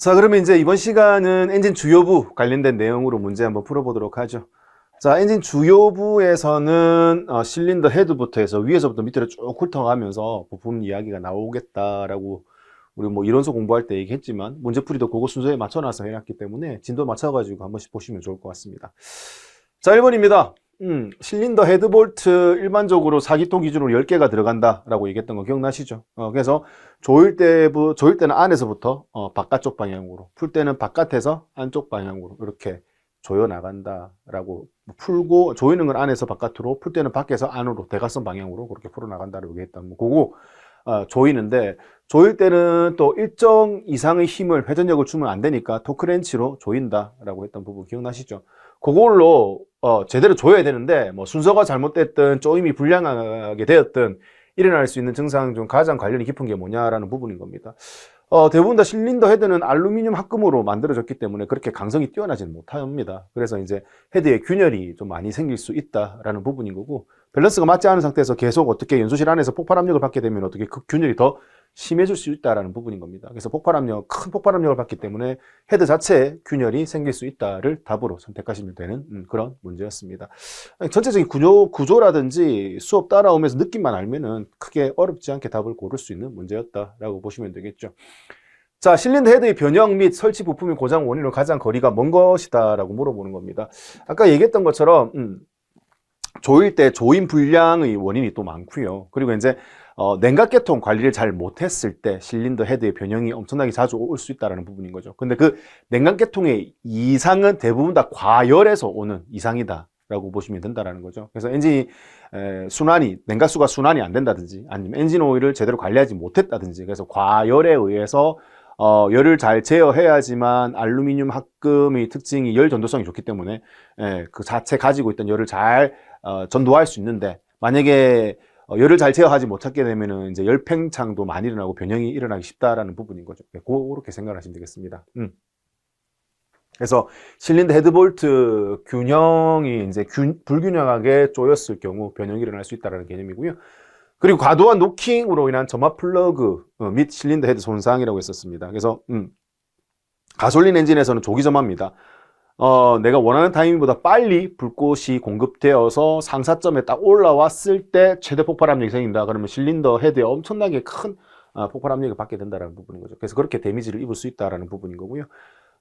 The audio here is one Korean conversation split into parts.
자, 그러면 이제 이번 시간은 엔진 주요부 관련된 내용으로 문제 한번 풀어보도록 하죠. 자, 엔진 주요부에서는 실린더 헤드부터 해서 위에서부터 밑으로 쭉 훑어가면서 부품 이야기가 나오겠다라고 우리 뭐 이론서 공부할 때 얘기했지만 문제풀이도 그거 순서에 맞춰놔서 해놨기 때문에 진도 맞춰가지고 한 번씩 보시면 좋을 것 같습니다. 자, 1번입니다. 실린더 헤드볼트 일반적으로 사기통 기준으로 10개가 들어간다라고 얘기했던 거 기억나시죠? 그래서 조일 때는 안에서부터 바깥쪽 방향으로, 풀 때는 바깥에서 안쪽 방향으로 이렇게 조여 나간다라고 풀고, 조이는 건 안에서 바깥으로, 풀 때는 밖에서 안으로 대각선 방향으로 그렇게 풀어 나간다라고 얘기했다. 뭐 그거 조이는데, 조일 때는 또 일정 이상의 힘을 회전력을 주면 안 되니까 토크렌치로 조인다라고 했던 부분 기억나시죠? 그걸로 제대로 조여야 되는데 뭐 순서가 잘못됐든 조임이 불량하게 되었든 일어날 수 있는 증상 중 가장 관련이 깊은 게 뭐냐라는 부분인 겁니다. 대부분 다 실린더 헤드는 알루미늄 합금으로 만들어졌기 때문에 그렇게 강성이 뛰어나지는 못합니다. 그래서 이제 헤드에 균열이 좀 많이 생길 수 있다라는 부분인 거고, 밸런스가 맞지 않은 상태에서 계속 어떻게 연소실 안에서 폭발 압력을 받게 되면 어떻게 그 균열이 더 심해질 수 있다라는 부분인 겁니다. 그래서 큰 폭발 압력을 받기 때문에 헤드 자체에 균열이 생길 수 있다를 답으로 선택하시면 되는 그런 문제였습니다. 전체적인 구조라든지 수업 따라오면서 느낌만 알면은 크게 어렵지 않게 답을 고를 수 있는 문제였다라고 보시면 되겠죠. 자, 실린더 헤드의 변형 및 설치 부품의 고장 원인으로 가장 거리가 먼 것이다라고 물어보는 겁니다. 아까 얘기했던 것처럼 조일 때 조임 불량의 원인이 또 많고요. 그리고 이제 냉각계통 관리를 잘 못했을 때 실린더 헤드의 변형이 엄청나게 자주 올 수 있다는 부분인 거죠. 근데 그 냉각계통의 이상은 대부분 다 과열에서 오는 이상이다라고 보시면 된다는 거죠. 그래서 엔진이 냉각수가 순환이 안 된다든지 아니면 엔진 오일을 제대로 관리하지 못했다든지, 그래서 과열에 의해서 열을 잘 제어해야지만 알루미늄 합금의 특징이 열 전도성이 좋기 때문에 그 자체 가지고 있던 열을 잘 전도할 수 있는데, 만약에 열을 잘 제어하지 못하게 되면은 이제 열팽창도 많이 일어나고 변형이 일어나기 쉽다라는 부분인 거죠. 그렇게 생각하시면 되겠습니다. 그래서 실린더 헤드볼트 균형이 이제 불균형하게 조였을 경우 변형이 일어날 수 있다는 개념이고요. 그리고 과도한 노킹으로 인한 점화 플러그 및 실린더 헤드 손상이라고 했었습니다. 그래서 가솔린 엔진에서는 조기 점화입니다. 내가 원하는 타이밍보다 빨리 불꽃이 공급되어서 상사점에 딱 올라왔을 때 최대 폭발 압력이 생긴다. 그러면 실린더 헤드에 엄청나게 큰 폭발 압력을 받게 된다는 부분인 거죠. 그래서 그렇게 데미지를 입을 수 있다는 부분인 거고요.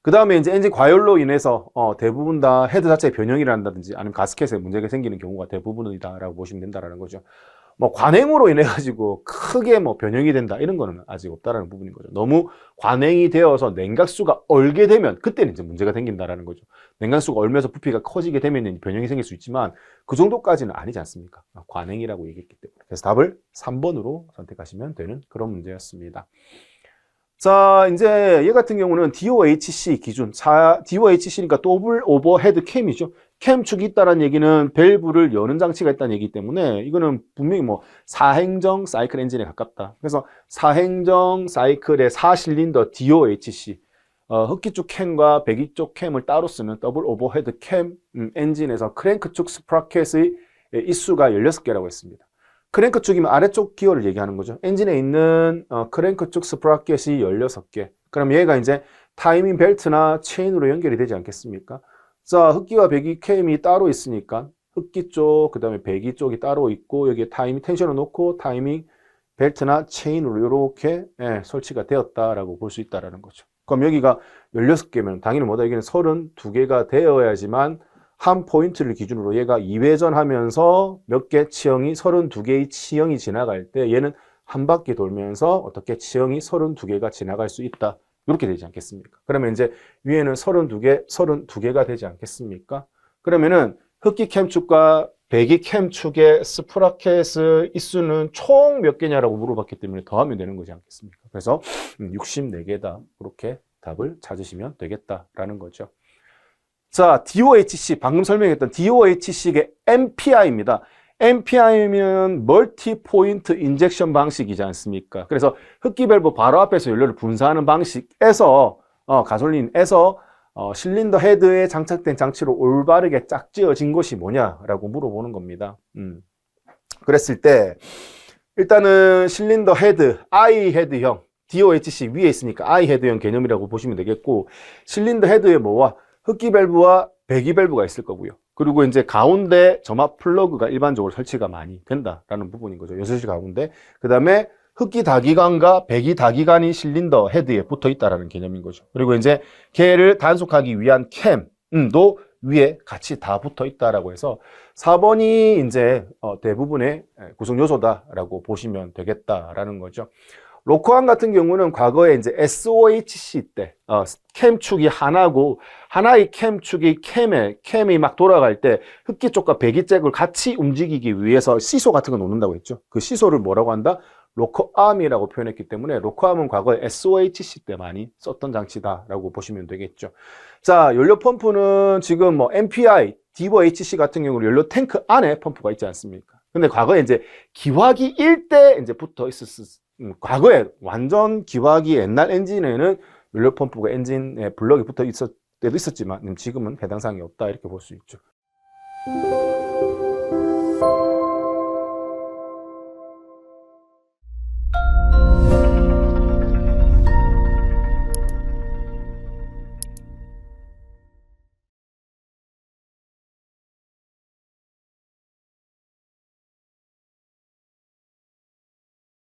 그 다음에 이제 엔진 과열로 인해서 대부분 다 헤드 자체의 변형이 한다든지 아니면 가스켓에 문제가 생기는 경우가 대부분이다라고 보시면 된다는 거죠. 뭐 관행으로 인해 가지고 크게 뭐 변형이 된다 이런 거는 아직 없다라는 부분인 거죠. 너무 관행이 되어서 냉각수가 얼게 되면 그때는 이제 문제가 생긴다라는 거죠. 냉각수가 얼면서 부피가 커지게 되면 변형이 생길 수 있지만 그 정도까지는 아니지 않습니까? 관행이라고 얘기했기 때문에. 그래서 답을 3번으로 선택하시면 되는 그런 문제였습니다. 자, 이제 얘 같은 경우는 DOHC 기준, DOHC니까 더블 오버헤드 캠이죠. 캠축이 있다는 얘기는 밸브를 여는 장치가 있다는 얘기이기 때문에 이거는 분명히 뭐 사행정 사이클 엔진에 가깝다. 그래서 사행정 사이클의 4실린더 DOHC, 흡기축 캠과 배기축 캠을 따로 쓰는 더블 오버헤드 캠 엔진에서 크랭크축 스프라켓의 입수가 16개라고 했습니다. 크랭크축이면 아래쪽 기어를 얘기하는 거죠. 엔진에 있는 크랭크축 스프라켓이 16개. 그럼 얘가 이제 타이밍 벨트나 체인으로 연결이 되지 않겠습니까? 자, 흡기와 배기 캠이 따로 있으니까 흡기 쪽, 그 다음에 배기 쪽이 따로 있고 여기에 타이밍 텐션을 놓고 타이밍 벨트나 체인으로 이렇게 설치가 되었다라고 볼 수 있다는 거죠. 그럼 여기가 16개면 당연히 뭐다? 여기는 32개가 되어야지만 한 포인트를 기준으로 얘가 2회전 하면서 몇 개 치형이 32개의 치형이 지나갈 때 얘는 한 바퀴 돌면서 어떻게 치형이 32개가 지나갈 수 있다. 이렇게 되지 않겠습니까? 그러면 이제 위에는 32개가 되지 않겠습니까? 그러면은 흡기 캠축과 배기 캠축의 스프라켓의 입수는 총 몇 개냐라고 물어봤기 때문에 더하면 되는 거지 않겠습니까? 그래서 64개다. 그렇게 답을 찾으시면 되겠다라는 거죠. 자, DOHC, 방금 설명했던 DOHC의 MPI입니다. MPI면 멀티 포인트 인젝션 방식이지 않습니까? 그래서 흡기 밸브 바로 앞에서 연료를 분사하는 방식에서 가솔린에서 실린더 헤드에 장착된 장치로 올바르게 짝지어진 것이 뭐냐라고 물어보는 겁니다. 그랬을 때 일단은 실린더 헤드, I 헤드형 DOHC 위에 있으니까 I 헤드형 개념이라고 보시면 되겠고, 실린더 헤드에 뭐와 흡기 밸브와 배기 밸브가 있을 거고요. 그리고 이제 가운데 점압 플러그가 일반적으로 설치가 많이 된다라는 부분인 거죠. 요소실 가운데. 그 다음에 흡기 다기관과 배기 다기관이 실린더 헤드에 붙어 있다라는 개념인 거죠. 그리고 이제 걔를 단속하기 위한 캠도 위에 같이 다 붙어 있다라고 해서 4번이 이제 대부분의 구성 요소다라고 보시면 되겠다라는 거죠. 로커암 같은 경우는 과거에 이제 SOHC 때 캠 축이 하나고 하나의 캠 축이 캠이 막 돌아갈 때 흡기 쪽과 배기 쪽을 같이 움직이기 위해서 시소 같은 거 놓는다고 했죠. 그 시소를 뭐라고 한다? 로커암이라고 표현했기 때문에 로커암은 과거에 SOHC 때 많이 썼던 장치다라고 보시면 되겠죠. 자, 연료 펌프는 지금 뭐 MPI, DOHC 같은 경우는 연료 탱크 안에 펌프가 있지 않습니까? 근데 과거에 이제 기화기 1대 이제 붙어 과거에 완전 기화기 옛날 엔진에는 연료 펌프가 엔진에 블럭이 붙어 있을 때도 있었지만 지금은 해당 사항이 없다 이렇게 볼 수 있죠.